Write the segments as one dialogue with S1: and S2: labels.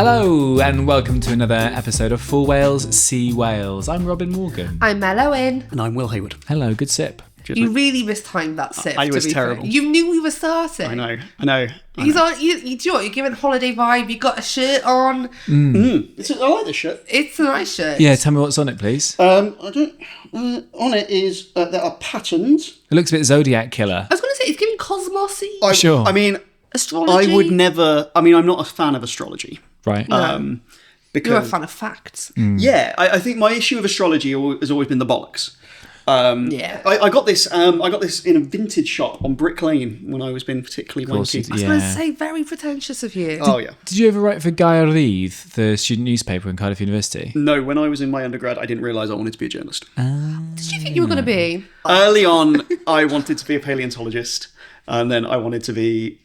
S1: Hello and welcome to another episode of Full Wales, See Wales. I'm Robin Morgan.
S2: I'm Owen.
S3: And I'm Will Hayward.
S1: Hello, good sip.
S2: You really mistimed that sip.
S3: I was terrible.
S2: Fair. You knew we were starting.
S3: I know. You
S2: do you know what? You're giving holiday vibe. You got a shirt on.
S3: I like this shirt.
S2: It's a nice shirt.
S1: Yeah, tell me what's on it, please.
S3: I don't. On it is there are patterns.
S1: It looks a bit Zodiac Killer.
S2: I was going to say it's giving cosmosy.
S1: Sure.
S3: I mean,
S2: astrology.
S3: I would never. I mean, I'm not a fan of astrology.
S1: Right.
S3: Because
S2: You're a fan of facts.
S3: Yeah, I think my issue with astrology has always been the bollocks.
S2: Yeah.
S3: I got this. I got this in a vintage shop on Brick Lane when I was being particularly wanky.
S2: I was going to say, very pretentious of you.
S3: Oh yeah.
S1: Did you ever write for Gaerdydd, the student newspaper in Cardiff University?
S3: No, when I was in my undergrad, I didn't realise I wanted to be a journalist.
S2: Did you think you were going to be?
S3: Early on, I wanted to be a paleontologist, and then I wanted to be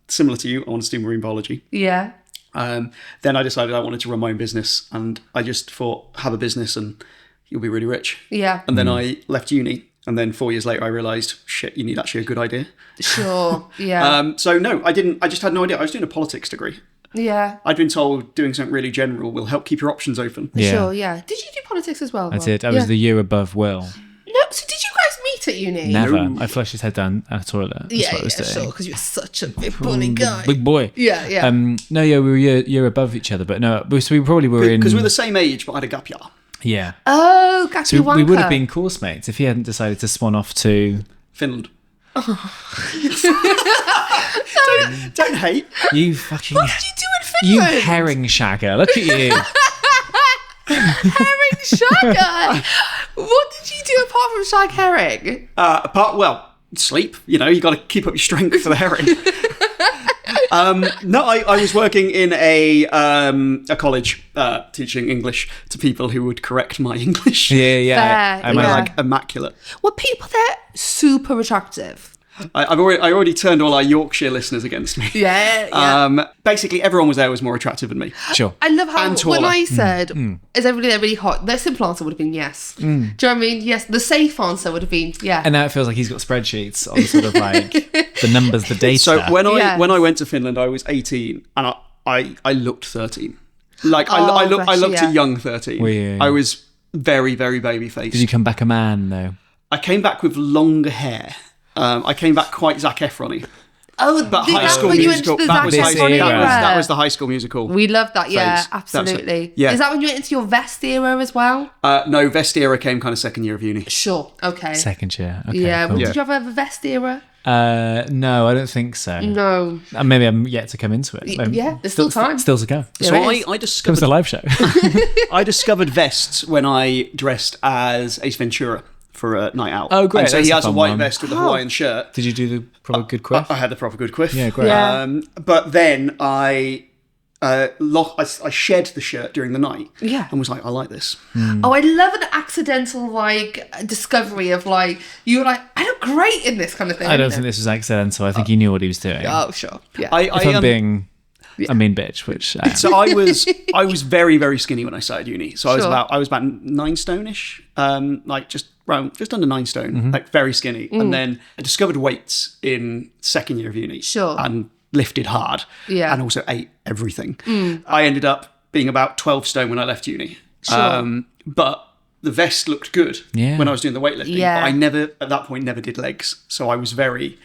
S3: similar to you. I wanted to do marine biology.
S2: Yeah.
S3: Then I decided I wanted to run my own business, and I just thought, have a business and you'll be really rich.
S2: Yeah.
S3: And then I left uni, and then 4 years later I realised, shit, you need actually a good idea.
S2: Sure, yeah.
S3: So no, I didn't. I just had no idea. I was doing a politics degree.
S2: Yeah.
S3: I'd been told doing something really general will help keep your options open.
S1: Yeah.
S2: Sure, yeah. Did you do politics as well?
S1: I did. I was the year above Will.
S2: No, so did you guys meet at uni?
S1: Never.
S3: No.
S1: I flushed his head down a toilet. That's
S2: Yeah,
S1: what I was doing.
S2: sure, because you're such a big bully guy.
S1: Big boy.
S2: Yeah, yeah.
S1: No, yeah, we were year above each other, but no, so we probably were in...
S3: Because we're the same age, but I had a gap year.
S1: Yeah.
S2: Oh, Gappy
S1: So we would have
S2: Wanker.
S1: been course mates if he hadn't decided to swan off to...
S3: Finland. Don't hate.
S1: You fucking...
S2: What did you do in
S1: You
S2: Finland?
S1: herring shagger. Look at you.
S2: Herring shagger. What did you do apart from shag herring?
S3: Sleep. You know, you got to keep up your strength for the herring. No, I was working in a college teaching English to people who would correct my English.
S1: Yeah.
S2: Fair,
S3: Am I
S2: yeah.
S3: like immaculate?
S2: Were people there super attractive?
S3: I already turned all our Yorkshire listeners against me.
S2: Yeah.
S3: Basically, everyone was there was more attractive than me.
S1: Sure.
S2: I love how
S3: And taller.
S2: when I said, is everybody there really hot? The simple answer would have been yes. Do you know what I mean? Yes. The safe answer would have been yeah.
S1: And now it feels like he's got spreadsheets on sort of like the numbers, the data.
S3: So when
S2: Yes.
S3: I went to Finland, I was 18, and I looked 13. Like I looked
S2: yeah.
S3: a young 13.
S1: Well, yeah.
S3: I was very, very baby faced.
S1: Did you come back a man though?
S3: I came back with longer hair. I came back quite Zac Efron-y.
S2: Oh,
S3: But
S2: did
S3: High
S2: that
S3: School
S2: put you into
S3: Musical.
S2: the
S3: That
S2: Zac
S3: was
S1: Efron
S2: Efron
S1: era.
S3: that was the High School Musical.
S2: We love that, yeah,
S3: phase.
S2: absolutely.
S3: Yeah.
S2: Is that when you went into your vest era as well?
S3: No, vest era came kind of second year of uni.
S2: Sure, okay.
S1: Second year. Okay,
S2: Yeah,
S1: cool.
S2: well, did you ever have a vest era?
S1: No, I don't think so.
S2: No.
S1: Maybe I'm yet to come into it.
S2: Yeah, there's still time.
S1: Still to go.
S3: So
S2: There
S3: I
S2: is.
S1: Comes
S3: discovered
S1: the live show.
S3: I discovered vests when I dressed as Ace Ventura for a night out.
S1: Oh, great,
S3: And so
S1: that's
S3: he
S1: a
S3: has a
S1: fun
S3: white
S1: one.
S3: vest with a Hawaiian shirt.
S1: Did you do the proper good quiff?
S3: I had the proper good quiff.
S1: Yeah, great.
S2: Yeah.
S3: But then I shed the shirt during the night.
S2: Yeah.
S3: And was like, I like this.
S2: Oh, I love an accidental discovery of you were like, I look great in this kind of thing.
S1: I don't think this was accidental. I think he knew what he was doing.
S2: Oh, sure. Yeah.
S1: If I'm being a mean bitch, which I am.
S3: So I was very, very skinny when I started uni. So
S2: Sure.
S3: I was about 9 stone-ish, like just under 9 stone, like very skinny. And then I discovered weights in second year of uni.
S2: Sure.
S3: And lifted hard.
S2: Yeah.
S3: And also ate everything. I ended up being about 12 stone when I left uni.
S2: Sure.
S3: But the vest looked good
S1: Yeah.
S3: when I was doing the weightlifting.
S2: Yeah.
S3: But I never, at that point, never did legs. So I was very...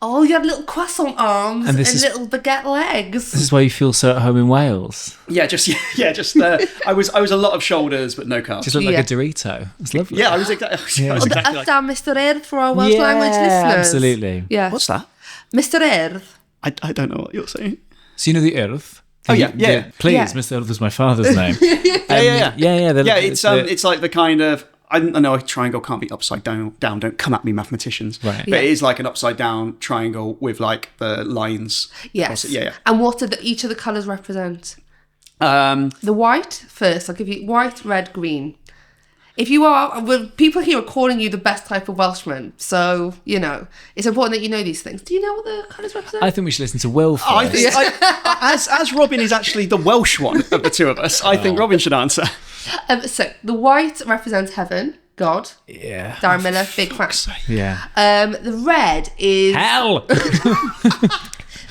S2: Oh, you had little croissant arms
S1: And
S2: and,
S1: this is-
S2: little baguette legs.
S1: This is why you feel so at home in Wales.
S3: Yeah, just I was a lot of shoulders, but no carbs.
S1: Just look like
S2: Yeah.
S1: a Dorito. It's lovely.
S3: Yeah, I was exactly
S2: The
S3: like,
S2: up down Mr. Earth for our Welsh language listeners.
S1: Absolutely.
S2: Yeah.
S3: what's that?
S2: Mr. Earth.
S3: I don't know what you're saying.
S1: So you know the Earth?
S3: Oh, yeah.
S1: Please,
S2: Yeah.
S1: Mr. Earth was my father's name.
S3: Yeah.
S1: Yeah,
S3: It's like the kind of I know a triangle can't be upside down. Don't come at me, mathematicians.
S1: Right.
S3: But
S2: Yeah.
S3: it is like an upside down triangle with like the lines.
S2: Yes.
S3: across it. Yeah.
S2: And what do each of the colours represent?
S3: Yeah.
S2: The white first. I'll give you white, red, green. If you are, well, people here are calling you the best type of Welshman, so you know it's important that you know these things. Do you know what the colours represent?
S1: I think we should listen to Will first.
S3: I think as Robin is actually the Welsh one of the two of us, I think Robin should answer.
S2: So the white represents heaven, God.
S1: Yeah.
S2: Darren Miller, big fan.
S1: Yeah.
S2: The red is
S1: Hell!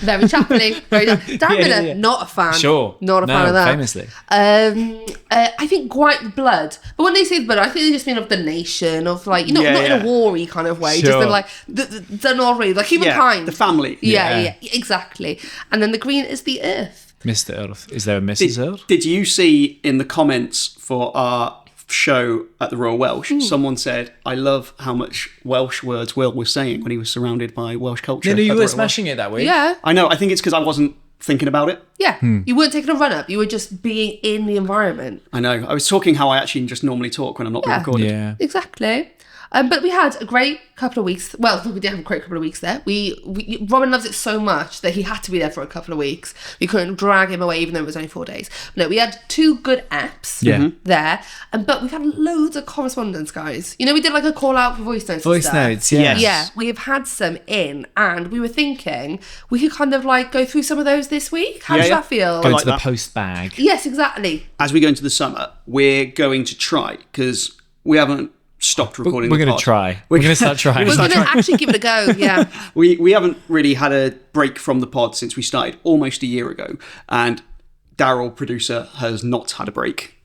S2: Very Chaplin. Dan Miller,
S1: yeah.
S2: not a fan.
S1: Sure.
S2: Not a fan of that.
S1: Famously.
S2: I think white blood. But when they say blood, I think they just mean of the nation, of like, not in a war-y kind of way.
S1: Sure.
S2: Just in like, the Norway, like humankind.
S3: the family.
S2: Yeah, exactly. And then the green is the earth.
S1: Mr. Earth. Is there a Mrs. Earth?
S3: Did you see in the comments for our show at the Royal Welsh, someone said, I love how much Welsh words Will was saying when he was surrounded by Welsh culture.
S1: No, you
S3: at the
S1: were
S3: Royal
S1: smashing it that week.
S2: Yeah.
S3: I know, I think it's because I wasn't thinking about it.
S2: Yeah. You weren't taking a run-up. You were just being in the environment.
S3: I know. I was talking how I actually just normally talk when I'm not being recorded.
S1: Yeah.
S2: Exactly. But we had a great couple of weeks. Well, we did have a great couple of weeks there. Robin loves it so much that he had to be there for a couple of weeks. We couldn't drag him away, even though it was only 4 days. No, we had 2 good apps there. But we've had loads of correspondence, guys. We did like a call out for voice notes.
S1: Voice notes, yeah.
S3: Yes.
S2: Yeah, we have had some in, and we were thinking we could kind of like go through some of those this week. How does that feel?
S1: Go
S3: like
S1: to the
S3: that.
S1: post bag.
S2: Yes, exactly.
S3: As we go into the summer, we're going to try, because we haven't stopped recording
S1: We're
S3: the
S1: going
S3: pod.
S1: to try. We're going to start trying.
S2: We're going to actually give it a go, yeah.
S3: We haven't really had a break from the pod since we started almost a year ago, and Daryl, producer, has not had a break.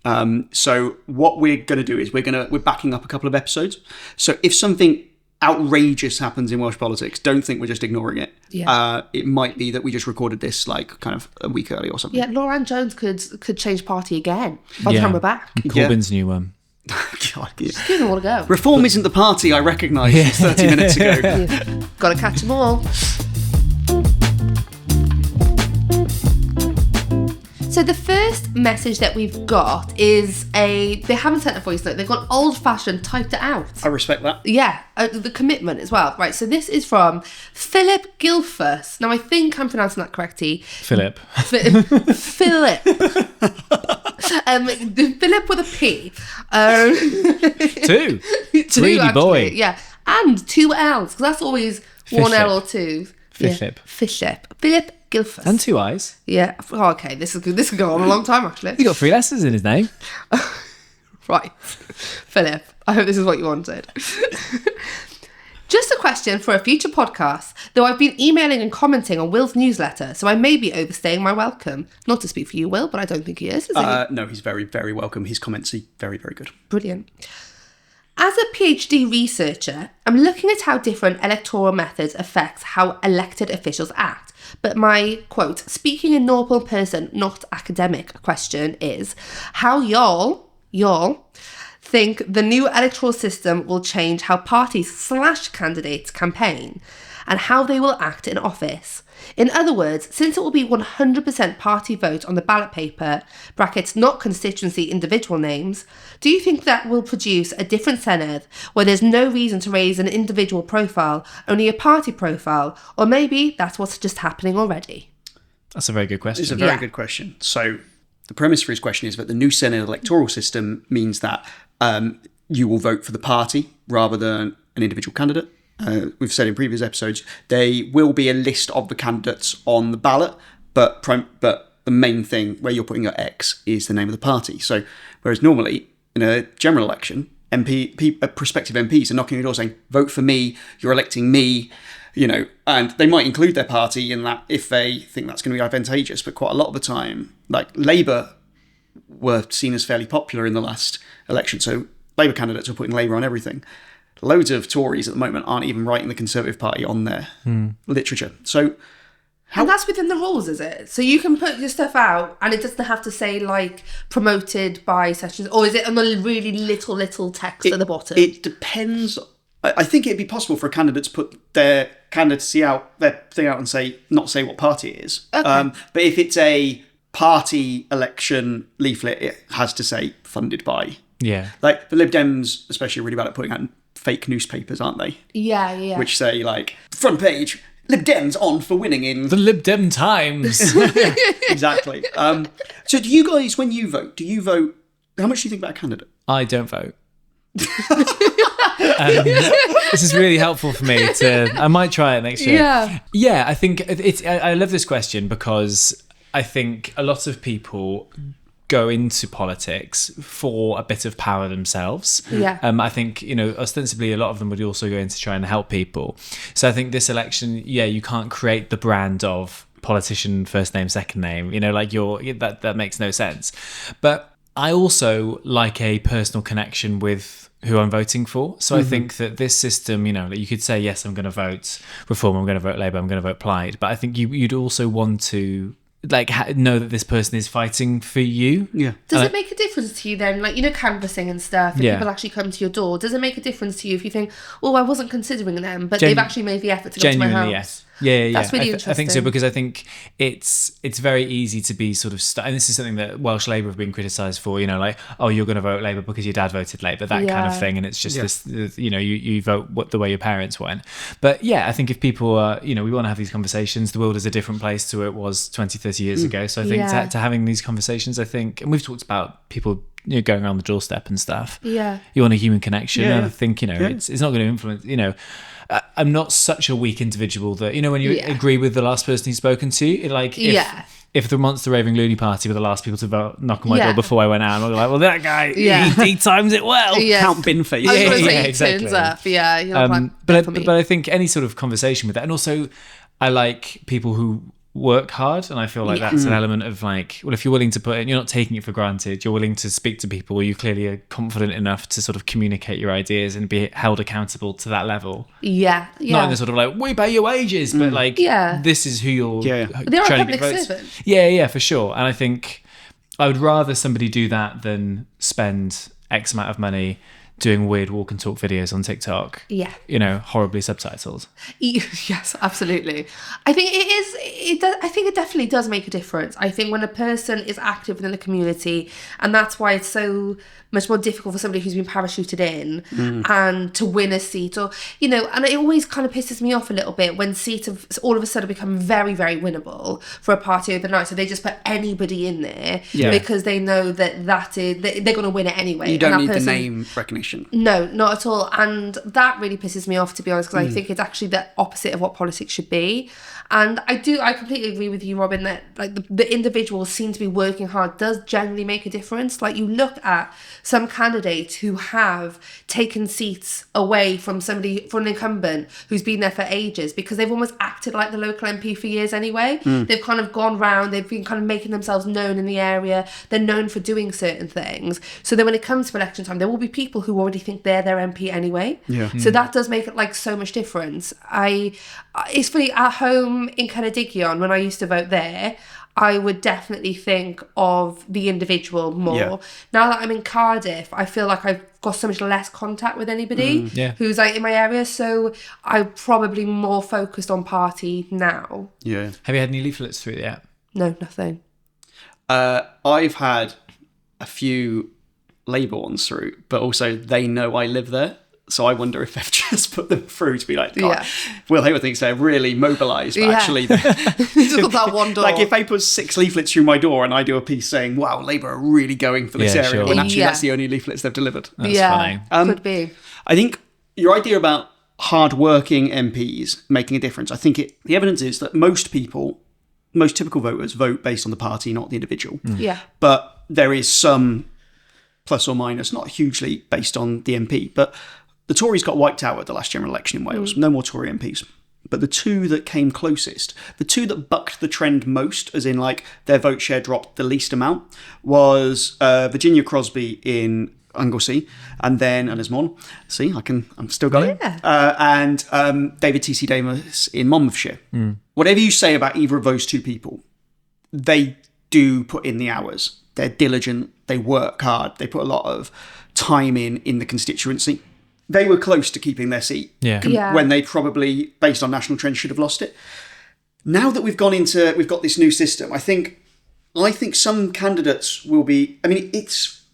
S3: So what we're going to do is we're backing up a couple of episodes. So if something outrageous happens in Welsh politics, don't think we're just ignoring it.
S2: Yeah.
S3: It might be that we just recorded this like kind of a week early or something.
S2: Yeah, Laura Jones could change party again by the time we're back.
S1: Corbyn's new one.
S3: God, yeah.
S2: Give them all a go.
S3: Reform isn't the party I recognised 30 minutes ago.
S2: Got to catch them all. So the first message that we've got is they haven't sent a voice note, they've gone old-fashioned, typed it out.
S3: I respect that.
S2: Yeah, the commitment as well. Right, so this is from Philip Gilfuss. Now, I think I'm pronouncing that correctly.
S1: Philip.
S2: Philip. Philip with a P.
S1: 2.
S2: Two,
S1: Greedy
S2: actually.
S1: boy.
S2: Yeah, and 2 L's, because that's always one L or 2.
S1: Philip.
S2: Yeah. Philip Gilfuss.
S1: And 2 eyes.
S2: Yeah. Oh, okay, this could go on a long time, actually.
S1: He got 3 letters in his name.
S2: Right. Philip, I hope this is what you wanted. Just a question for a future podcast, though I've been emailing and commenting on Will's newsletter, so I may be overstaying my welcome. Not to speak for you, Will, but I don't think he is he?
S3: No, he's very, very welcome. His comments are very, very good.
S2: Brilliant. As a PhD researcher, I'm looking at how different electoral methods affect how elected officials act. But my, quote, speaking in normal person, not academic question is, how y'all think the new electoral system will change how parties/candidates campaign and how they will act in office? In other words, since it will be 100% party vote on the ballot paper, brackets not constituency individual names, do you think that will produce a different Senedd where there's no reason to raise an individual profile, only a party profile, or maybe that's what's just happening already?
S1: That's a very good question.
S3: It's a very good question. So the premise for his question is that the new Senedd electoral system means that you will vote for the party rather than an individual candidate. We've said in previous episodes, there will be a list of the candidates on the ballot, but the main thing where you're putting your X is the name of the party. So whereas normally in a general election, prospective MPs are knocking on your door saying, vote for me, you're electing me, and they might include their party in that if they think that's going to be advantageous. But quite a lot of the time, like Labour were seen as fairly popular in the last election. So Labour candidates are putting Labour on everything. Loads of Tories at the moment aren't even writing the Conservative Party on their literature. So
S2: and that's within the rules, is it? So you can put your stuff out and it doesn't have to say like promoted by sessions, or is it on the really little text at the bottom?
S3: It depends. I think it'd be possible for a candidate to put their candidacy out, their thing out, and not say what party it is.
S2: Okay.
S3: But if it's a party election leaflet, it has to say funded by.
S1: Yeah.
S3: Like the Lib Dems, especially, are really bad at putting out fake newspapers, aren't they?
S2: Yeah.
S3: Which say like front page, Lib Dems on for winning in
S1: The Lib Dem Times.
S3: exactly. So do you guys, when you vote, how much do you think about a candidate?
S1: I don't vote. This is really helpful for me I might try it next year. Yeah, I think I love this question because I think a lot of people go into politics for a bit of power themselves.
S2: Yeah.
S1: I think, ostensibly a lot of them would also go in to try and help people. So I think this election, you can't create the brand of politician first name, second name. You know, like that makes no sense. But I also like a personal connection with who I'm voting for. So I think that this system, you know, like you could say, yes, I'm going to vote Reform, I'm going to vote Labour, I'm going to vote Plaid. But I think you'd also want to like know that this person is fighting for you.
S3: Yeah.
S2: Does it make a difference to you then, like, you know, canvassing and stuff, and people actually come to your door? Does it make a difference to you if you think, oh, I wasn't considering them, but they've actually made the effort to go to my house?
S1: Genuinely, yes. Yeah.
S2: That's really interesting.
S1: I think so, because I think it's very easy to be sort of and this is something that Welsh Labour have been criticised for, you know, like, oh, you're going to vote Labour because your dad voted Labour, that kind of thing, and it's just this, you know, you vote the way your parents went. But yeah, I think if people are, you know, we want to have these conversations, the world is a different place to it was 20, 30 years ago, so I think to having these conversations, I think, and we've talked about people, you know, going around the doorstep and stuff. Yeah. You want a human connection. And I think, you know, it's not going to influence, you know, I'm not such a weak individual that, you know, when you agree with the last person who's spoken to you, like, if the Monster Raving Loony Party were the last people to vote, knock on my door before I went out, I'm like, well, that guy, he times it well.
S2: Yeah.
S3: Count Binface.
S2: Exactly. Turns up. Yeah.
S1: But I think any sort of conversation with that, and also I like people who work hard, and I feel like that's an element of like, well, if you're willing to put in, you're not taking it for granted, you're willing to speak to people, you clearly are confident enough to sort of communicate your ideas and be held accountable to that level. Not in the sort of like, we pay your wages, but like, this is who you're
S2: they're a public servant.
S1: For sure. And I think I would rather somebody do that than spend X amount of money doing weird walk and talk videos on TikTok. Yeah. You know, horribly subtitled.
S2: Yes, absolutely. I think I think it definitely does make a difference. I think when a person is active within the community, and that's why it's so much more difficult for somebody who's been parachuted in and to win a seat, or, you know, and it always kind of pisses me off a little bit when seats have all of a sudden become very, very winnable for a party overnight. So they just put anybody in there because they know that they're going to win it anyway.
S3: You don't need the name recognition.
S2: No, not at all. And that really pisses me off, to be honest, because I think it's actually the opposite of what politics should be. And I completely agree with you, Robin, that like the individuals seem to be working hard does generally make a difference. Like, you look at some candidates who have taken seats away from an incumbent who's been there for ages because they've almost acted like the local MP for years anyway. They've kind of gone round, they've been kind of making themselves known in the area, they're known for doing certain things. So then when it comes to election time, there will be people who already think they're their MP anyway. So that does make it like so much difference. It's funny, at home in Ceredigion, when I used to vote there, I would definitely think of the individual more. Now that I'm in Cardiff, I feel like I've got so much less contact with anybody who's like in my area, so I'm probably more focused on party now.
S1: Have you had any leaflets through yet?
S2: No, nothing.
S3: I've had a few Labour ones through, but also they know I live there. So I wonder if they've just put them through to be like, God, Will Hayward thinks they're really mobilised, but actually,
S2: that one door.
S3: Like if they put 6 leaflets through my door and I do a piece saying, wow, Labour are really going for this area, when actually that's the only leaflets they've delivered.
S1: That's funny.
S2: Could be.
S3: I think your idea about hard-working MPs making a difference, I think the evidence is that most typical voters vote based on the party, not the individual. But there is some plus or minus, not hugely based on the MP, but the Tories got wiped out at the last general election in Wales. No more Tory MPs. But the two that came closest, the two that bucked the trend most, as in like their vote share dropped the least amount, was Virginia Crosby in Anglesey, and then Ynys See, I'm still going. And David T.C. Davis in Monmouthshire. Whatever you say about either of those two people, they do put in the hours. They're diligent. They work hard. They put a lot of time in the constituency. They were close to keeping their seat when they probably, based on national trends, should have lost it. Now that we've got this new system, I think some candidates will be. I mean, it's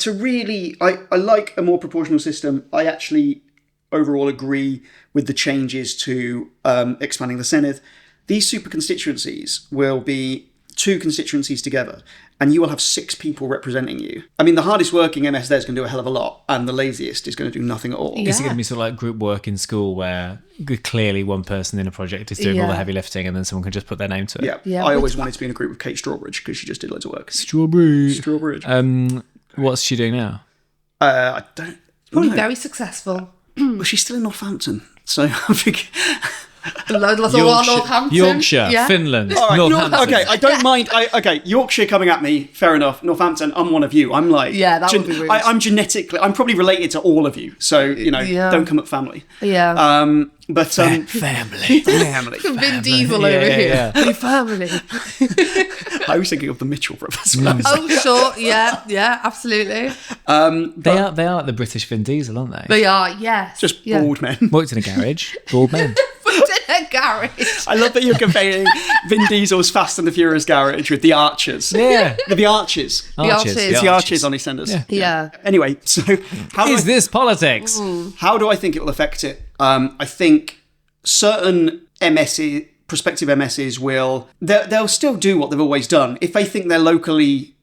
S3: a really. I like a more proportional system. I actually overall agree with the changes to expanding the Senedd. These super constituencies will be 2 constituencies together, and you will have 6 people representing you. I mean, the hardest working MS there is going to do a hell of a lot, and the laziest is going to do nothing at all.
S1: Is it going to be sort of like group work in school where clearly one person in a project is doing all the heavy lifting and then someone can just put their name to it?
S3: Yeah. I always wanted to be in a group with Kate Strawbridge because she just did loads of work.
S1: Strawbridge. What's she doing now?
S3: I don't
S2: Probably very successful.
S3: Well, she's still in Northampton, so I think...
S2: Northampton.
S1: Yorkshire, Finland,
S3: All right,
S1: Northampton.
S3: okay, I don't mind. Yorkshire coming at me, fair enough. Northampton, I'm one of you. I'm like,
S2: that would be rude.
S3: I'm genetically, I'm probably related to all of you. So, don't come at family.
S2: Yeah.
S3: But
S1: family.
S2: Vin Diesel over here. Hey, family.
S3: I was thinking of the Mitchell brothers.
S2: Oh, sure. Yeah, absolutely.
S1: They are like the British Vin Diesel, aren't they?
S2: They are, yes.
S3: Just bald men.
S1: Worked in a garage, bald men.
S2: A garage.
S3: I love that you're comparing Vin Diesel's Fast and the Furious garage with the Archers.
S1: Yeah.
S3: The Archers.
S2: Archers.
S3: The Archers on EastEnders.
S2: Yeah.
S3: Anyway, so how
S1: is this politics?
S3: How do I think it will affect it? I think certain MSs, prospective MSs they'll still do what they've always done. If they think they're locally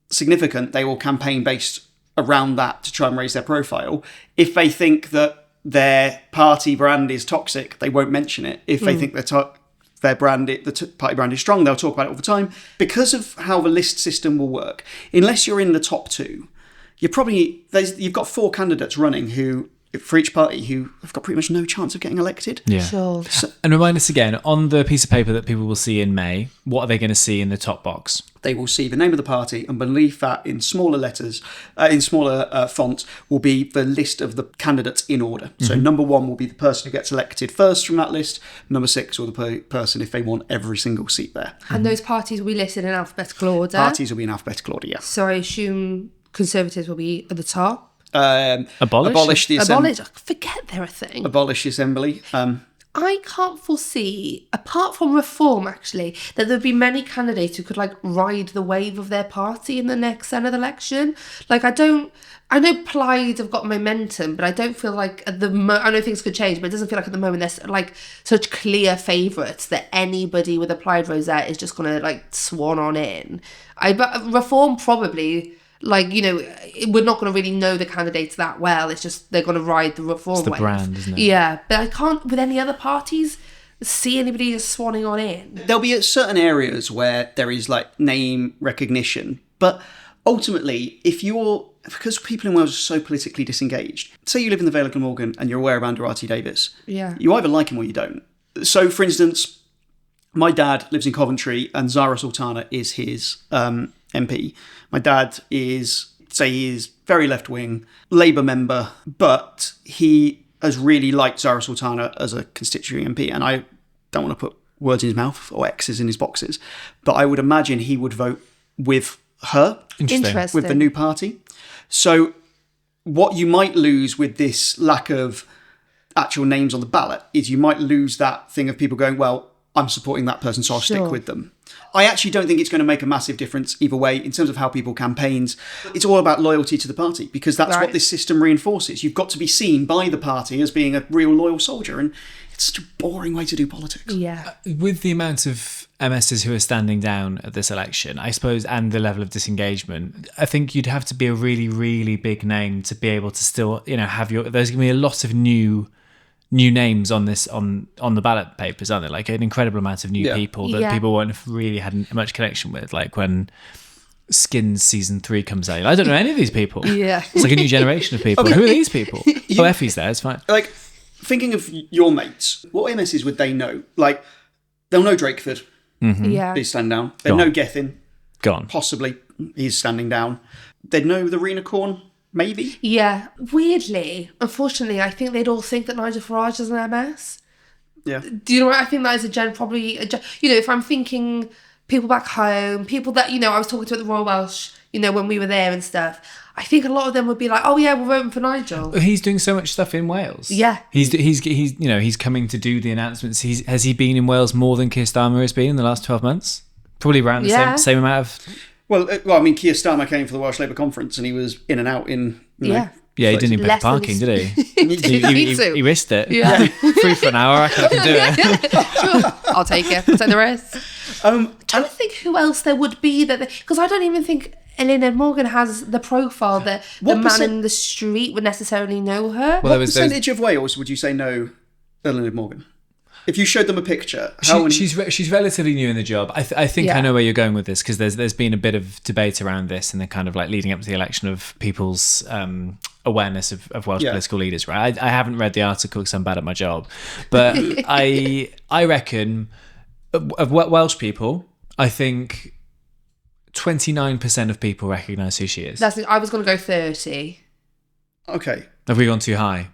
S3: significant, they will campaign based around that to try and raise their profile. If they think that their party brand is toxic, they won't mention it. If they think their brand, party brand is strong, they'll talk about it all the time. Because of how the list system will work, unless you're in the top two, you've got 4 candidates running for each party who have got pretty much no chance of getting elected.
S1: Yeah.
S2: Sure.
S1: And remind us again, on the piece of paper that people will see in May, what are they going to see in the top box?
S3: They will see the name of the party, and beneath that, in smaller letters, in smaller fonts, will be the list of the candidates in order. So number 1 will be the person who gets elected first from that list. Number 6 will be the person if they want every single seat there.
S2: And those parties will be listed in alphabetical order?
S3: Parties will be in alphabetical order, yes.
S2: So I assume Conservatives will be at the top?
S3: Abolish the assembly.
S2: Forget they're a thing.
S3: Abolish the assembly.
S2: I can't foresee, apart from Reform actually, that there'd be many candidates who could ride the wave of their party in the next Senedd election. I know Plaid have got momentum, but I don't feel like I know things could change, but it doesn't feel like at the moment there's such clear favourites that anybody with a Plaid rosette is just going to swan on in. But Reform probably... we're not going to really know the candidates that well. It's just they're going to ride the Reform wave.
S1: It's the brand, isn't it?
S2: Yeah, but I can't, with any other parties, see anybody just swanning on in.
S3: There'll be certain areas where there is name recognition, but ultimately, because people in Wales are so politically disengaged, say you live in the Vale of Glamorgan and you're aware of Andrew R.T. Davies, you either like him or you don't. So, for instance, my dad lives in Coventry and Zara Sultana is his MP. My dad is very left-wing, Labour member, but he has really liked Zara Sultana as a constituent MP, and I don't want to put words in his mouth or X's in his boxes, but I would imagine he would vote with her,
S2: Interesting.
S3: with the new party. So what you might lose with this lack of actual names on the ballot is you might lose that thing of people going, well, I'm supporting that person, so I'll stick with them. I actually don't think it's going to make a massive difference either way in terms of how people campaigns. It's all about loyalty to the party because that's what this system reinforces. You've got to be seen by the party as being a real loyal soldier, and it's such a boring way to do politics.
S2: Yeah.
S1: With the amount of MSs who are standing down at this election, I suppose, and the level of disengagement, I think you'd have to be a really, really big name to be able to still, have there's going to be a lot of new names on this on the ballot papers, aren't there? An incredible amount of new people that people won't have really had much connection with. When Skins season 3 comes out, I don't know any of these people.
S2: Yeah,
S1: it's a new generation of people. Who are these people? Effie's there. It's fine.
S3: Thinking of your mates, what MSs would they know? They'll know Drakeford.
S1: Mm-hmm.
S2: Yeah,
S3: he's standing down. They'd know Gethin.
S1: Gone.
S3: Possibly he's standing down. They'd know the Rena Corn. Maybe.
S2: Yeah. Weirdly, unfortunately, I think they'd all think that Nigel Farage is an MS.
S3: Yeah.
S2: Do you know what? I think that is if I'm thinking people back home, people that, I was talking to at the Royal Welsh, when we were there and stuff, I think a lot of them would be like, oh yeah, we're voting for Nigel.
S1: He's doing so much stuff in Wales.
S2: Yeah.
S1: He's coming to do the announcements. Has he been in Wales more than Keir Starmer has been in the last 12 months? Probably around the same amount of...
S3: Well, Keir Starmer came for the Welsh Labour conference and he was in and out in...
S2: Yeah,
S1: he didn't even pay parking, did he? He risked it.
S2: Yeah.
S1: Free for an hour, I can do it.
S2: Sure. I'll take it. Take the rest. I'm trying to think who else there would be because I don't even think Eluned Morgan has the profile that the man in the street would necessarily know her.
S3: What percentage of Wales would you say know Eluned Morgan? If you showed them a picture,
S1: she's relatively new in the job. I think I know where you're going with this because there's been a bit of debate around this and the kind of leading up to the election of people's awareness of Welsh political leaders, right? I haven't read the article because I'm bad at my job, but I reckon of Welsh people, I think 29% of people recognise who she is.
S2: I was going to go 30.
S3: Okay.
S1: Have we gone too high?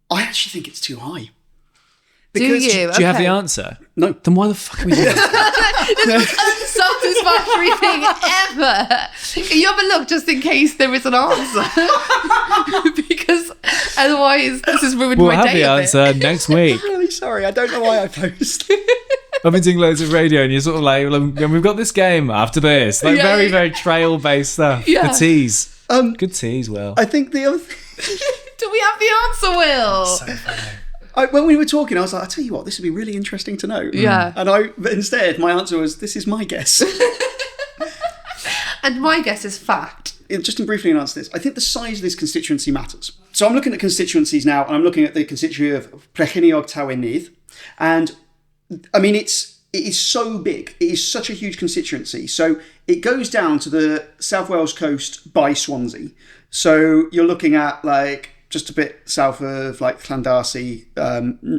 S3: I actually think it's too high.
S2: Do you?
S1: Do you have the answer?
S3: No.
S1: Then why the fuck are we doing this?
S2: Unsatisfactory thing ever. Can you have a look just in case there is an answer? Because otherwise this has ruined
S1: We'll
S2: my
S1: have
S2: day.
S1: the answer next week.
S3: I'm really sorry. I don't know why I posed.
S1: I've been doing loads of radio and you're sort of like, and we've got this game after this. Like very, very trail-based stuff.
S2: Yeah.
S1: Good tease.
S3: Good
S1: tease, Will.
S3: I think the other thing...
S2: Do we have the answer, Will?
S1: So funny.
S3: When we were talking, I was like, I'll tell you what, this would be really interesting to know.
S2: Yeah.
S3: But instead, my answer was, this is my guess.
S2: And my guess is fact.
S3: Just to briefly answer this, I think the size of this constituency matters. So I'm looking at constituencies now, and I'm looking at the constituency of Brechyniog Tawynydd. And, I mean, it is so big. It is such a huge constituency. So it goes down to the South Wales coast by Swansea. So you're looking at, like, just a bit south of, like, Llandarcy,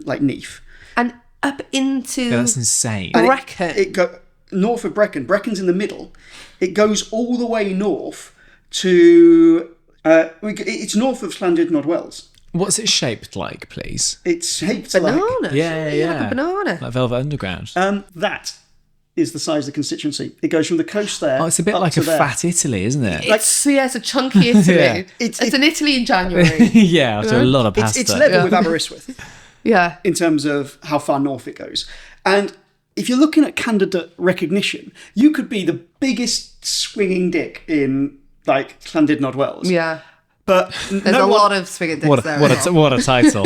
S3: like Neath.
S2: And up into...
S1: Yeah, that's insane.
S2: Brecon.
S3: It go north of Brecon. Brecon's in the middle. It goes all the way north to... it's north of Llandudno Wells.
S1: What's it shaped like, please?
S3: It's shaped
S2: banana.
S3: like...
S1: Yeah.
S2: Like a banana.
S1: Like Velvet Underground.
S3: That is the size of the constituency. It goes from the coast there.
S1: Oh, it's a bit like a fat Italy, isn't it?
S2: It's a chunky Italy.
S1: Yeah.
S2: It's an Italy in January.
S1: Yeah, after a lot of pasta.
S3: It's level with Aberystwyth
S2: Yeah.
S3: in terms of how far north it goes. And if you're looking at candidate recognition, you could be the biggest swinging dick in, like, Llandudno Wells.
S2: Yeah.
S3: But
S2: There's a lot of swinging dicks there.
S1: What a title. What a title.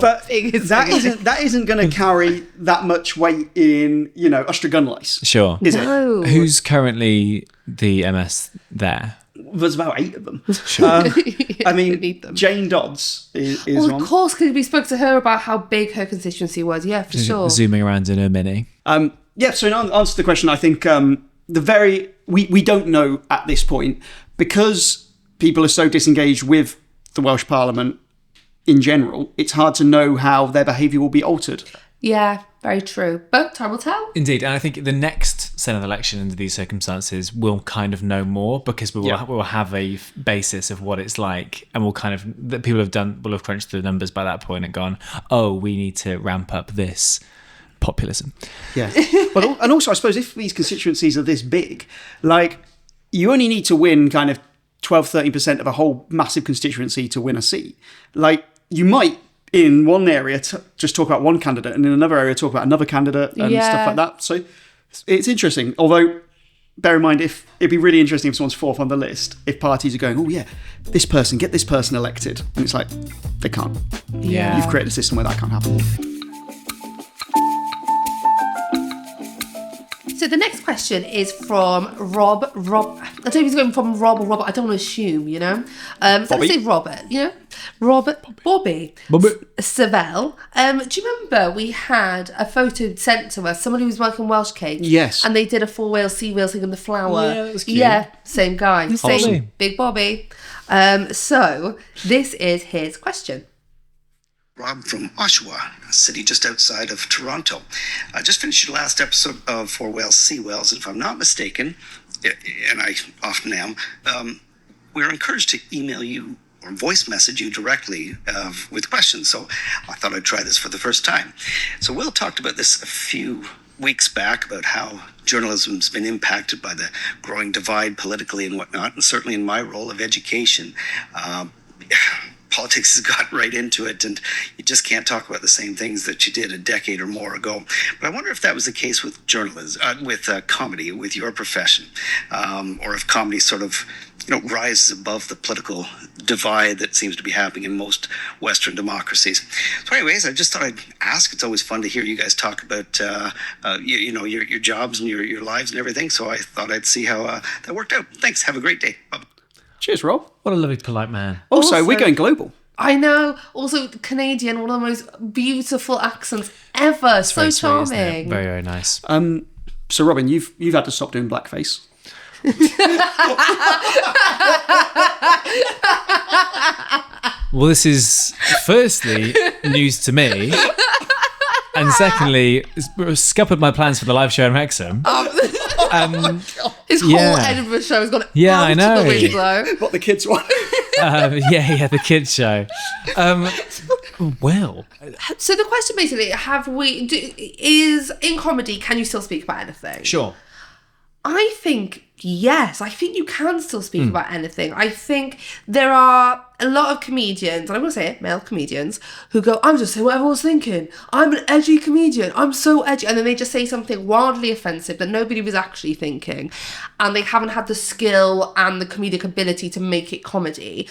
S3: But that isn't going to carry that much weight in, Ostragunlais.
S1: Sure.
S3: Is it?
S2: No.
S1: Who's currently the MS there?
S3: There's about 8 of them.
S1: Sure.
S3: I mean,
S2: need them.
S3: Jane Dodds is
S2: Well,
S3: one.
S2: of course, because we spoke to her about how big her constituency was. Yeah, for sure.
S1: Zooming around in her mini.
S3: So in answer to the question, I think we don't know at this point because people are so disengaged with the Welsh Parliament in general. It's hard to know how their behaviour will be altered.
S2: Yeah, very true. But time will tell.
S1: Indeed, and I think the next Senedd election under these circumstances will kind of know more because we will have a basis of what it's like, and that people will have crunched the numbers by that point and gone, oh, we need to ramp up this populism.
S3: Yeah, and also I suppose if these constituencies are this big, like you only need to win kind of 12-13% of a whole massive constituency to win a seat. Like you might in one area just talk about one candidate and in another area talk about another candidate and stuff like that. So it's interesting. Although bear in mind, it'd be really interesting if someone's fourth on the list, if parties are going, oh yeah, get this person elected. And it's like, they can't.
S2: Yeah.
S3: You've created a system where that can't happen.
S2: So the next question is from Rob. I don't know if he's going from Rob or Robert. I don't want to assume, So let's say Robert, Bobby Savell. Do you remember we had a photo sent to us, someone who was working Welsh Cake?
S3: Yes.
S2: And they did a 4 whale, sea whale singing the flower.
S1: Yeah, that was cute.
S2: Yeah, same guy.
S1: Awesome.
S2: Same big Bobby. So this is his question.
S4: Rob from Oshawa, a city just outside of Toronto. I just finished your last episode of For Whales, Sea Whales, and if I'm not mistaken, and I often am, we were encouraged to email you or voice message you directly with questions, so I thought I'd try this for the first time. So Will talked about this a few weeks back about how journalism's been impacted by the growing divide politically and whatnot, and certainly in my role of education, politics has got right into it, and you just can't talk about the same things that you did a decade or more ago. But I wonder if that was the case with journalism, with comedy, with your profession, or if comedy sort of, rises above the political divide that seems to be happening in most Western democracies. So, anyways, I just thought I'd ask. It's always fun to hear you guys talk about, your jobs and your lives and everything. So I thought I'd see how that worked out. Thanks. Have a great day. Bye.
S3: Cheers, Rob.
S1: What a lovely, polite man.
S3: Also, we're going global.
S2: I know. Also, Canadian, one of the most beautiful accents ever. So
S1: Very sweet, isn't it?
S2: charming.
S1: Very, very nice.
S3: So, Robin, you've had to stop doing blackface.
S1: Well, this is firstly news to me, and secondly, it's scuppered my plans for the live show in Wrexham.
S2: His whole Edinburgh show has gone
S1: I know.
S2: the window.
S3: What the kids want.
S1: The kids show. Well,
S2: So the question basically, is in comedy, can you still speak about anything?
S1: sure.
S2: I think yes. I think you can still speak about anything. I think there are a lot of comedians, and I'm going to say it, male comedians, who go, I'm just saying what everyone's thinking. I'm an edgy comedian. I'm so edgy. And then they just say something wildly offensive that nobody was actually thinking. And they haven't had the skill and the comedic ability to make it comedy.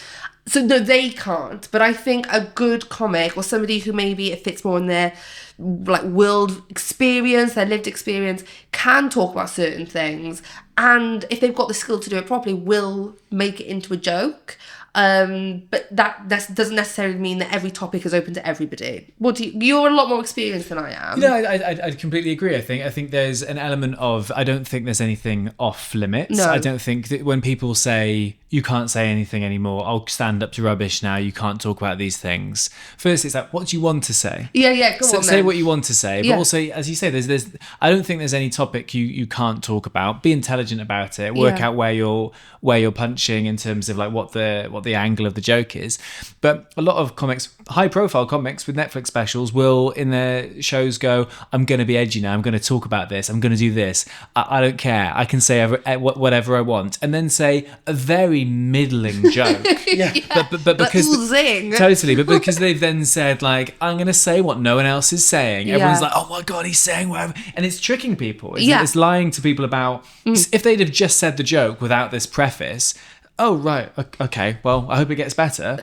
S2: So no, they can't. But I think a good comic, or somebody who maybe it fits more in their like world experience, their lived experience, can talk about certain things, and if they've got the skill to do it properly, will make it into a joke. But that doesn't necessarily mean that every topic is open to everybody. You're a lot more experienced than I am.
S1: No, I completely agree. I think there's an element of, I don't think there's anything off limits.
S2: No.
S1: I don't think that when people say you can't say anything anymore, I'll stand up to rubbish now, you can't talk about these things. First, it's like, what do you want to say?
S2: Yeah, go on
S1: Say
S2: then.
S1: what you want to say, but also, as you say, there's I don't think there's any topic you can't talk about. Be intelligent about it. Work out where you're punching in terms of like what the angle of the joke is. But a lot of comics, high profile comics with Netflix specials, will in their shows go, I'm going to be edgy now, I'm going to talk about this, I'm going to do this, I don't care, I can say whatever I want, and then say a very middling joke. But because totally, but because they've then said like, I'm going to say what no one else is saying, everyone's like, oh my god, he's saying whatever, and it's tricking people. It's lying to people about if they'd have just said the joke without this preface. Oh right, okay. Well, I hope it gets better.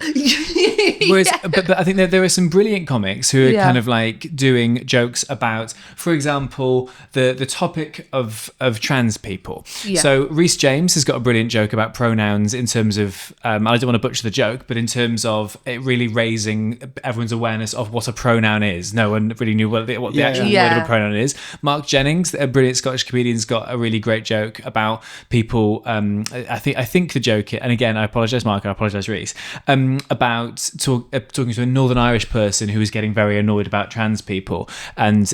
S1: Whereas, but I think that there are some brilliant comics who are kind of like doing jokes about, for example, the topic of trans people. Yeah. So Rhys James has got a brilliant joke about pronouns in terms of, I don't want to butcher the joke, but in terms of it really raising everyone's awareness of what a pronoun is. No one really knew what the actual word of a pronoun is. Mark Jennings, a brilliant Scottish comedian, has got a really great joke about people. I think the joke. And again, I apologise, Mark, I apologise, Rhys, about talking to a Northern Irish person who was getting very annoyed about trans people, and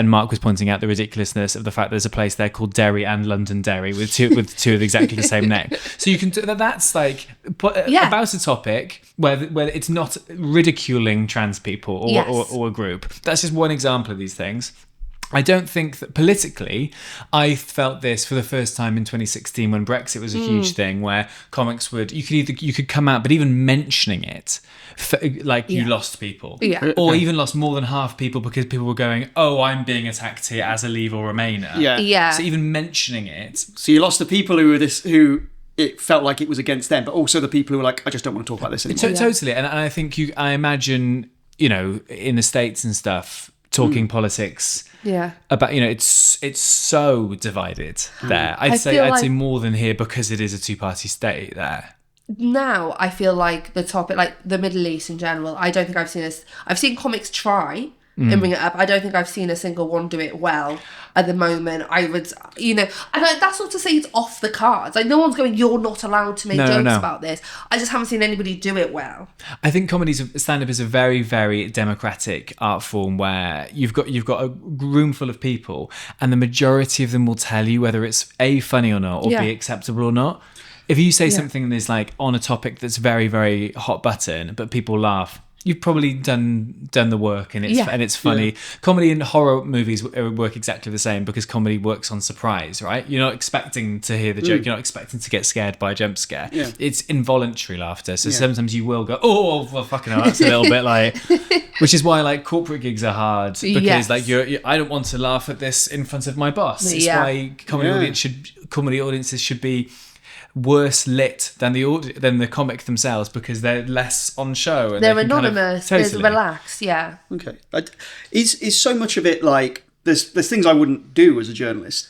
S1: Mark was pointing out the ridiculousness of the fact there's a place there called Derry and Londonderry with two of exactly the same name. So you can that's like about a topic where it's not ridiculing trans people or a group. That's just one example of these things. I don't think that politically, I felt this for the first time in 2016 when Brexit was a huge thing, where comics you could come out, but even mentioning it, you lost people, or even lost more than half people because people were going, "Oh, I'm being attacked here as a Leave or Remainer." So even mentioning it,
S3: so you lost the people who it felt like it was against them, but also the people who were like, "I just don't want to talk about this anymore."
S1: Totally, and I think I imagine in the States and stuff, talking politics. About it's so divided there. I'd say more than here because it is a two-party state there.
S2: Now I feel like the topic, like the Middle East in general, I don't think I've seen this. I've seen comics try and bring it up. I don't think I've seen a single one do it well at the moment. I would, and that's not to say it's off the cards. Like, no one's going, you're not allowed to make jokes about this. I just haven't seen anybody do it well. I
S1: think stand-up is a very, very democratic art form where you've got a room full of people and the majority of them will tell you whether it's A, funny or not, or B, acceptable or not. If you say something that's like on a topic that's very, very hot button, but people laugh, you've probably done the work and it's funny. Comedy and horror movies work exactly the same because comedy works on surprise, right? You're not expecting to hear the joke. You're not expecting to get scared by a jump scare. It's involuntary laughter. So sometimes you will go, oh, well, fucking hell, that's a little bit like... Which is why like corporate gigs are hard because like I don't want to laugh at this in front of my boss. It's why comedy audiences should be worse lit than the comic themselves because they're less on show and
S2: they're anonymous, they're relaxed.
S3: Okay. Is so much of it like there's things I wouldn't do as a journalist,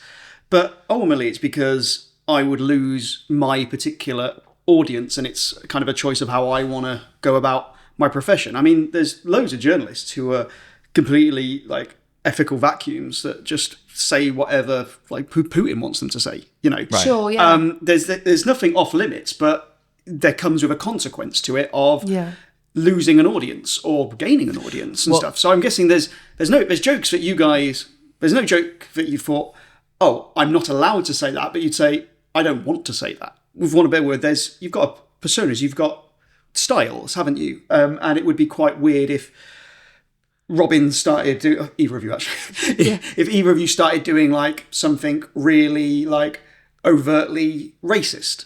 S3: but ultimately it's because I would lose my particular audience and it's kind of a choice of how I want to go about my profession. I mean, there's loads of journalists who are completely like ethical vacuums that just say whatever like Putin wants them to say, you know.
S1: Right.
S2: Sure, yeah.
S3: There's nothing off limits, but there comes with a consequence to it of losing an audience or gaining an audience and stuff. So I'm guessing there's jokes that you guys, there's no joke that you thought, oh, I'm not allowed to say that, but you'd say, I don't want to say that. With one better word, you've got personas, you've got styles, haven't you? And it would be quite weird if Robin started doing, either of you actually, if either of you started doing like something really like overtly racist.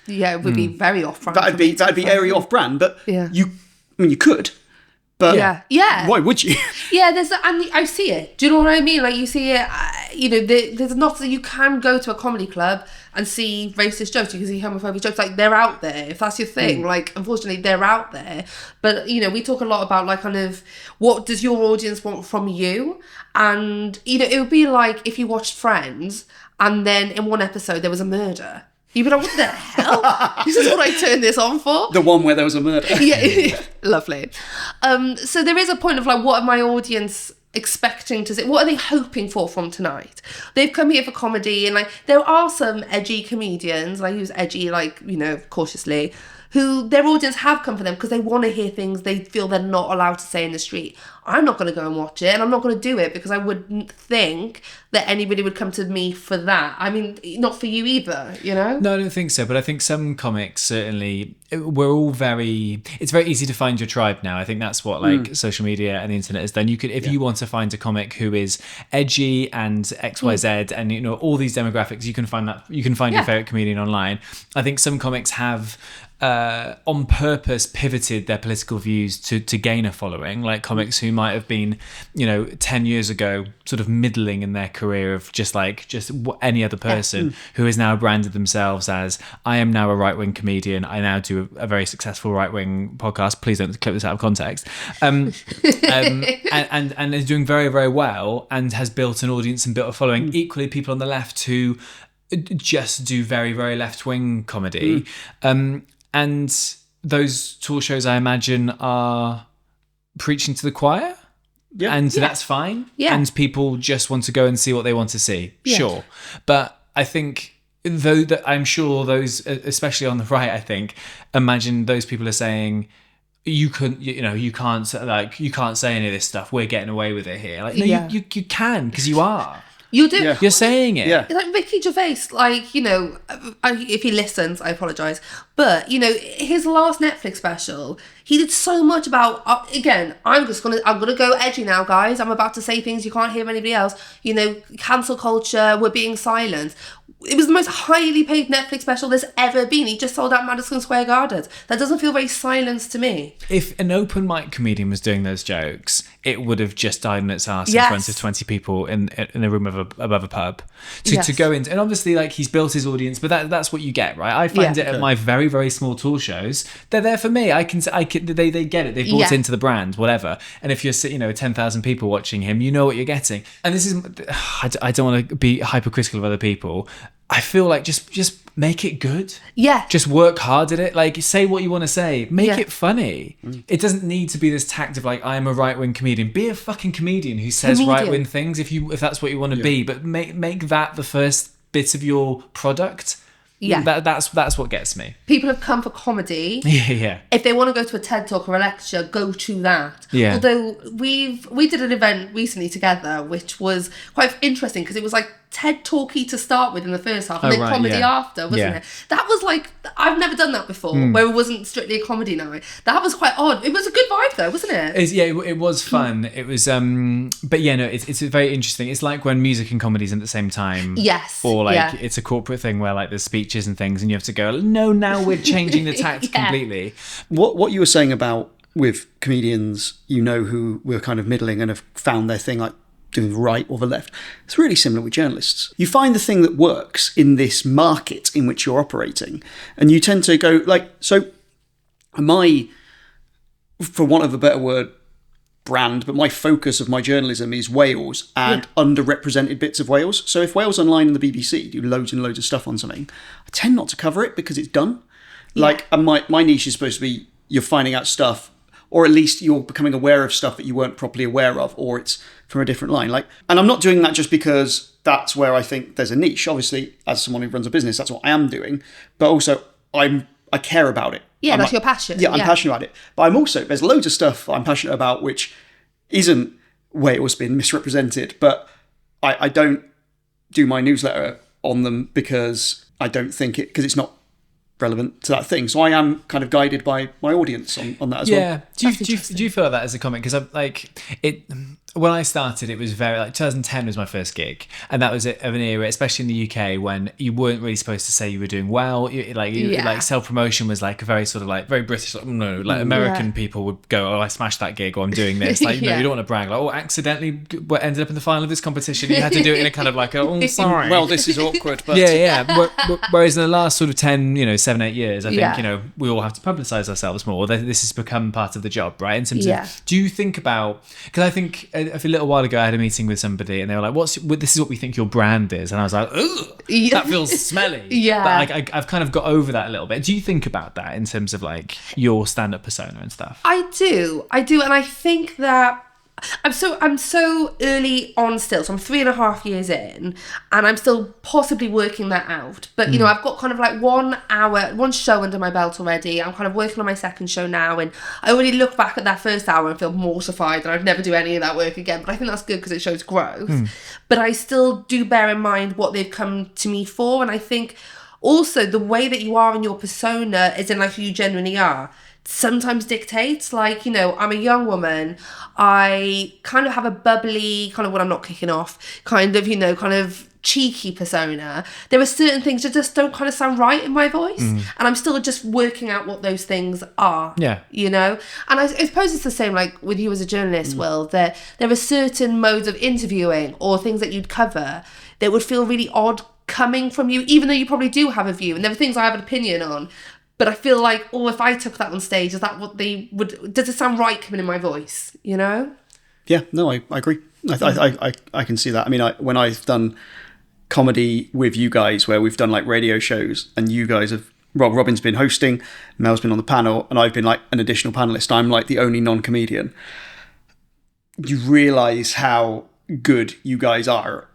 S2: Yeah, it would be very off-brand.
S3: That'd be very off-brand, but you could, but why would you?
S2: Yeah, and I see it. Do you know what I mean? Like you see it. There's not that you can go to a comedy club and see racist jokes. You can see homophobic jokes. Like they're out there. If that's your thing, like unfortunately they're out there. But we talk a lot about like kind of what does your audience want from you, and it would be like if you watched Friends and then in one episode there was a murder. You'd be like, what the hell? This is what I turned this on for?
S3: The one where there was a murder.
S2: Yeah, lovely. So there is a point of like, what are my audience expecting to see? What are they hoping for from tonight? They've come here for comedy, and like there are some edgy comedians, and I use edgy like, cautiously, who their audience have come for them because they want to hear things they feel they're not allowed to say in the street. I'm not going to go and watch it, and I'm not going to do it because I wouldn't think that anybody would come to me for that. I mean, not for you either, No,
S1: I don't think so. But I think some comics, certainly, it's very easy to find your tribe now. I think that's what like social media and the internet has done. You could, if you want to find a comic who is edgy and XYZ and all these demographics, you can find your favorite comedian online. I think some comics have on purpose pivoted their political views to gain a following, like comics who might have been 10 years ago sort of middling in their career of just any other person who has now branded themselves as, I am now a right-wing comedian, I now do a very successful right-wing podcast, please don't clip this out of context, and is doing very, very well and has built an audience and built a following. Equally, people on the left who just do very, very left-wing comedy, and those talk shows, I imagine, are preaching to the choir. Yeah. And that's fine. Yeah. And people just want to go and see what they want to see. Yeah. Sure. But I think, though, that I'm sure those, especially on the right, I think, imagine those people are saying, you can't say any of this stuff. We're getting away with it here. Like, no, you can, because you are.
S2: You do.
S1: Yeah. You're saying it. Yeah.
S2: Like Ricky Gervais, if he listens, I apologise. But, his last Netflix special, he did so much about, again, I'm going to go edgy now, guys. I'm about to say things you can't hear anybody else. Cancel culture, we're being silenced. It was the most highly paid Netflix special there's ever been. He just sold out Madison Square Garden. That doesn't feel very silenced to me.
S1: If an open mic comedian was doing those jokes, it would have just died on its arse in front of 20 people in a room above a pub. To go into, and obviously, like, he's built his audience, but that's what you get, right? I find it at my very, very small tour shows. They're there for me. They get it. They've bought into the brand, whatever. And if you're 10,000 people watching him, you know what you're getting. And this is, I don't want to be hypercritical of other people. I feel like just make it good. Yeah. Just work hard at it. Like, say what you want to say. Make it funny. It doesn't need to be this tact of like, I am a right-wing comedian. Be a fucking comedian who says right-wing things if that's what you want to be. But make that the first bit of your product. Yeah. That's what gets me.
S2: People have come for comedy.
S1: Yeah.
S2: If they want to go to a TED Talk or a lecture, go to that.
S1: Yeah.
S2: Although we did an event recently together, which was quite interesting because it was like TED Talky to start with in the first half and then comedy after, wasn't it? That was like, I've never done that before, where it wasn't strictly a comedy night. That was quite odd. It was a good vibe though, wasn't it?
S1: It was fun. It was, but it's very interesting. It's like when music and comedy is at the same time.
S2: Yes.
S1: Or like it's a corporate thing where like there's speeches and things and you have to go, no, now we're changing the tact completely.
S3: What you were saying about with comedians, who were kind of middling and have found their thing, like doing the right or the left. It's really similar with journalists. You find the thing that works in this market in which you're operating, and you tend to go like, so for want of a better word, brand, but my focus of my journalism is Wales and underrepresented bits of Wales. So if Wales Online and the BBC do loads and loads of stuff on something, I tend not to cover it because it's done. Like, and my niche is supposed to be, you're finding out stuff or at least you're becoming aware of stuff that you weren't properly aware of, or it's from a different line. Like, and I'm not doing that just because that's where I think there's a niche. Obviously, as someone who runs a business, that's what I am doing. But also, I care about it.
S2: Yeah, that's your passion.
S3: Yeah, I'm passionate about it. But there's loads of stuff I'm passionate about which isn't Wales being misrepresented. But I don't do my newsletter on them because I don't think because it's not relevant to that thing. So I am kind of guided by my audience on that as well.
S1: Yeah. Do you feel that as a comic? Because I'm like it. When I started, it was very 2010 was my first gig, and that was of an era, especially in the UK, when you weren't really supposed to say you were doing well. Like self promotion was like a very sort of like very British. Like, no, like American people would go, "Oh, I smashed that gig," or "I'm doing this." Like, you don't want to brag. Like, "Oh, accidentally ended up in the final of this competition." You had to do it in a kind of like, "Oh, sorry."
S3: Well, this is awkward, but
S1: Whereas in the last sort of 10, 7, 8 years, I think we all have to publicise ourselves more. This has become part of the job, right? In terms of, do you think about? Because I think a little while ago I had a meeting with somebody and they were like, this is what we think your brand is, and I was like, ugh, that feels smelly. But I've kind of got over that a little bit. Do you think about that in terms of like your stand-up persona and stuff?
S2: I do, and I think that I'm so early on still, so I'm 3.5 years in, and I'm still possibly working that out. But I've got kind of like 1 show under my belt already. I'm kind of working on my second show now, and I already look back at that first hour and feel mortified that I'd never do any of that work again. But I think that's good because it shows growth. But I still do bear in mind what they've come to me for, and I think also the way that you are in your persona, is in like who you genuinely are, sometimes dictates. Like, I'm a young woman, I kind of have a bubbly, kind of when I'm not kicking off, kind of cheeky persona. There are certain things that just don't kind of sound right in my voice, and I'm still just working out what those things are. And I suppose it's the same like with you as a journalist, Will. There are certain modes of interviewing or things that you'd cover that would feel really odd coming from you, even though you probably do have a view, and there are things I have an opinion on. But I feel like, if I took that on stage, is that what they would? Does it sound right coming in my voice? Yeah,
S3: no, I agree. I can see that. I mean, when I've done comedy with you guys, where we've done like radio shows, and you guys have, Robin's been hosting, Mel's been on the panel, and I've been like an additional panelist. I'm like the only non-comedian. You realise how good you guys are.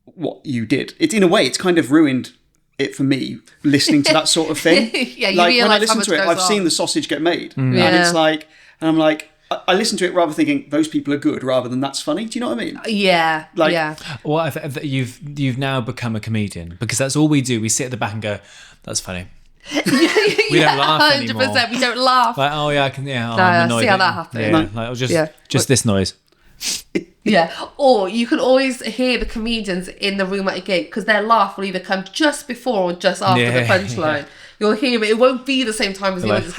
S3: What you did, in a way, it's kind of ruined it for me listening to that sort of thing. Like when I listen to it, I've seen the sausage get made, and it's like, and I'm like, I listen to it rather thinking those people are good rather than that's funny. Do you know what I mean?
S1: Well, you've now become a comedian, because that's all we do. We sit at the back and go, that's funny. We don't laugh anymore.
S2: 100%. We don't laugh.
S1: Like, oh yeah, I can. Yeah, I'm annoyed.
S2: See how that happens.
S1: Yeah, like just this noise.
S2: Or you can always hear the comedians in the room at a gig, because their laugh will either come just before or just after the punchline. You'll hear it. It won't be the same time as the others.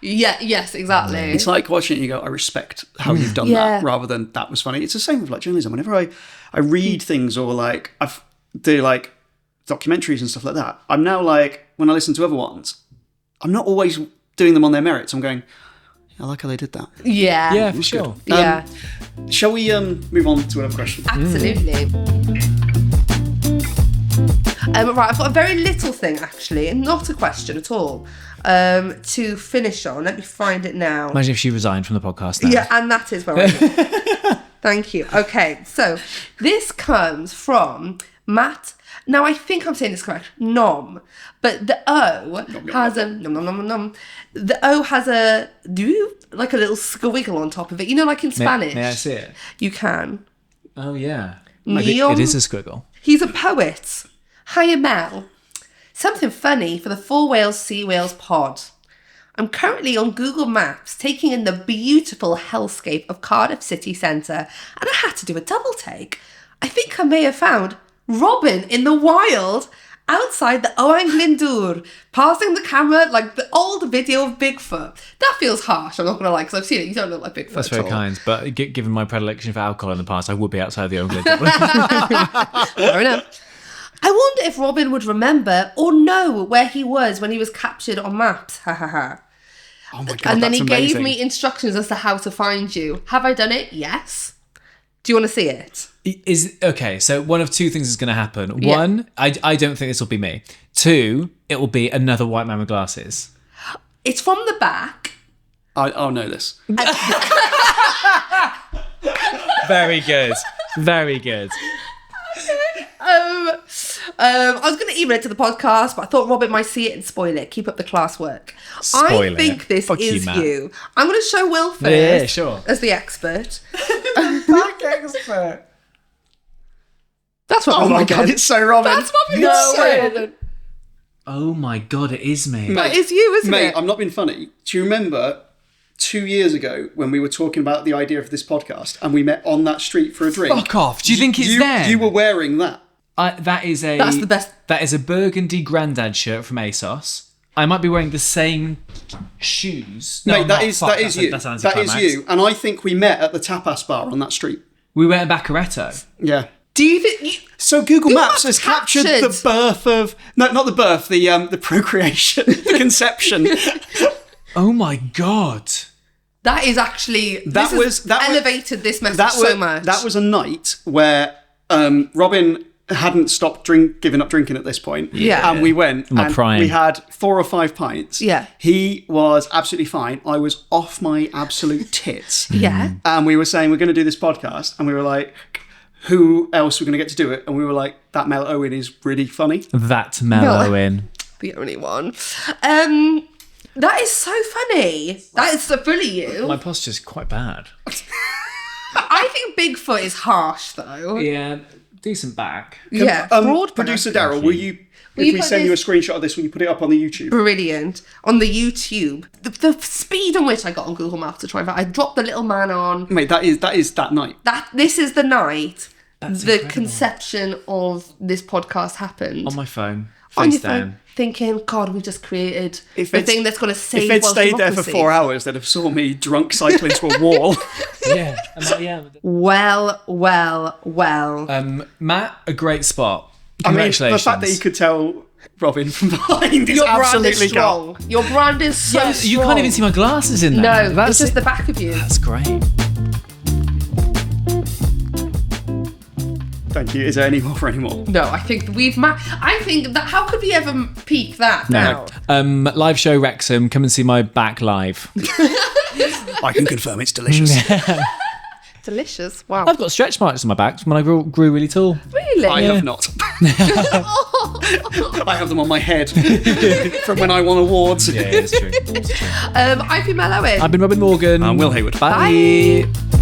S2: Yes, exactly.
S3: It's like watching it and you go, I respect how you've done that, rather than that was funny. It's the same with like journalism. Whenever I read things, or like I do like documentaries and stuff like that, I'm now like, when I listen to other ones, I'm not always doing them on their merits. I'm going, I like how they did that.
S1: Yeah, for sure.
S3: Shall we move on to another question?
S2: Absolutely. Right, I've got a very little thing actually, and not a question at all, to finish on. Let me find it now.
S1: Imagine if she resigned from the podcast now.
S2: Yeah, and that is where I am. Thank you. Okay, so this comes from Matt. Now, I think I'm saying this correct. Nom. But the O has a... The O has a... like a little squiggle on top of it. Like in Spanish.
S1: May I see it?
S2: You can.
S1: Oh, yeah.
S2: Neon.
S1: It is a squiggle.
S2: He's a poet. Hiya, Mel. Something funny for the 4 Wales Sea Wales pod. I'm currently on Google Maps taking in the beautiful hellscape of Cardiff city centre, and I had to do a double take. I think I may have found Robin in the wild outside the Owen Glyndŵr, passing the camera like the old video of Bigfoot. That feels harsh, I'm not going to lie, because I've seen it. You don't look like Bigfoot.
S1: That's very kind, but given my predilection for alcohol in the past, I would be outside the Owen Glyndŵr.
S2: Fair enough. I wonder if Robin would remember or know where he was when he was captured on maps. Ha ha ha.
S3: Oh my God,
S2: and then he
S3: amazing.
S2: gave me instructions as to how to find you. Have I done it? Yes. Do you want to see it?
S1: Okay, so one of two things is going to happen. One, I don't think this will be me. Two, it will be another white man with glasses.
S2: It's from the back.
S3: I'll know this.
S1: Very good. Very good.
S2: I was going to email it to the podcast, but I thought Robert might see it and spoil it. Keep up the class work.
S1: Spoil
S2: I think
S1: it.
S2: this
S1: Fuck
S2: is
S1: you,
S2: you.
S1: Matt.
S2: I'm going to show Will first.
S1: Yeah, sure.
S2: As the expert.
S1: Back expert.
S2: That's what
S3: Oh
S2: Robin
S3: my
S2: did.
S3: God, it's so Robin.
S2: That's Robin.
S3: No way.
S2: Robin.
S1: Oh my God, it is me.
S2: That is you, isn't
S3: Mate,
S2: it?
S3: I'm not being funny. Do you remember 2 years ago when we were talking about the idea of this podcast and we met on that street for a drink?
S1: Fuck off. Do you think it's there?
S3: You were wearing that.
S1: That's
S2: the best.
S1: That is a burgundy Grandad shirt from ASOS. I might be wearing the same shoes. No,
S3: Mate,
S1: I'm
S3: that
S1: not.
S3: is
S1: Fuck,
S3: you.
S1: That's an
S3: That is
S1: anticlimax.
S3: you. And I think we met at the tapas bar on that street.
S1: We went to Baccaretto.
S3: Yeah.
S2: Do you think...
S3: So Google Maps has
S2: Maps
S3: captured
S2: captured-
S3: the birth of... No, not the birth, the procreation, the conception.
S1: Oh my God.
S2: That is actually...
S3: That was
S2: elevated this message so much.
S3: That was a night where Robin hadn't stopped giving up drinking at this point.
S2: Yeah.
S3: And we went
S1: My
S3: and
S1: prime.
S3: we had 4 or 5 pints.
S2: Yeah.
S3: He was absolutely fine. I was off my absolute tits.
S2: Yeah.
S3: And we were saying, we're going to do this podcast. And we were like, who else we're going to get to do it? And we were like, that Mel Owen is really funny.
S1: That mellow in.
S2: The only one. That is so funny. That is so fully you.
S1: My posture's quite bad.
S2: I think Bigfoot is harsh, though.
S1: Yeah, decent back.
S2: Yeah. Broad
S3: Producer
S2: back.
S3: Daryl, will you...
S2: Will you
S3: If we
S2: put
S3: send you a
S2: this-
S3: screenshot of this, will you put it up on the YouTube?
S2: Brilliant. On the YouTube. The speed on which I got on Google Maps to try and find... I dropped the little man on.
S3: Mate, that is that night.
S2: This is the night
S1: That's
S2: the
S1: incredible.
S2: conception of this podcast happened.
S1: On my phone.
S2: On
S1: Face
S2: your phone,
S1: down.
S2: thinking, God, we just created
S3: If
S2: the
S3: it's-
S2: thing that's going to save
S3: If they'd
S2: Welsh
S3: stayed there for
S2: democracy.
S3: 4 hours, they'd have saw me drunk cycling to a wall.
S1: Yeah. Yeah.
S2: Well.
S1: Matt, a great spot.
S3: I mean,
S1: Congratulations.
S3: the fact that you could tell Robin from behind is
S2: Your brand
S3: absolutely
S2: is strong. Your brand is so
S1: Yeah,
S2: strong.
S1: you can't even see my glasses in there.
S2: No, it's just the back of you.
S1: That's great.
S3: Thank you. Is there any more for any more?
S2: No, I think I think that. How could we ever peak that now?
S1: Live show Wrexham. Come and see my back live.
S3: I can confirm it's delicious.
S2: Delicious. Wow.
S1: I've got stretch marks on my back from when I grew really tall.
S2: Really?
S3: I have not. I have them on my head from when I won awards.
S1: Yeah, it's true.
S2: I've been Mel Owen.
S1: I've been Robin Morgan.
S3: I'm Will Hayward.
S1: Bye.
S2: Bye.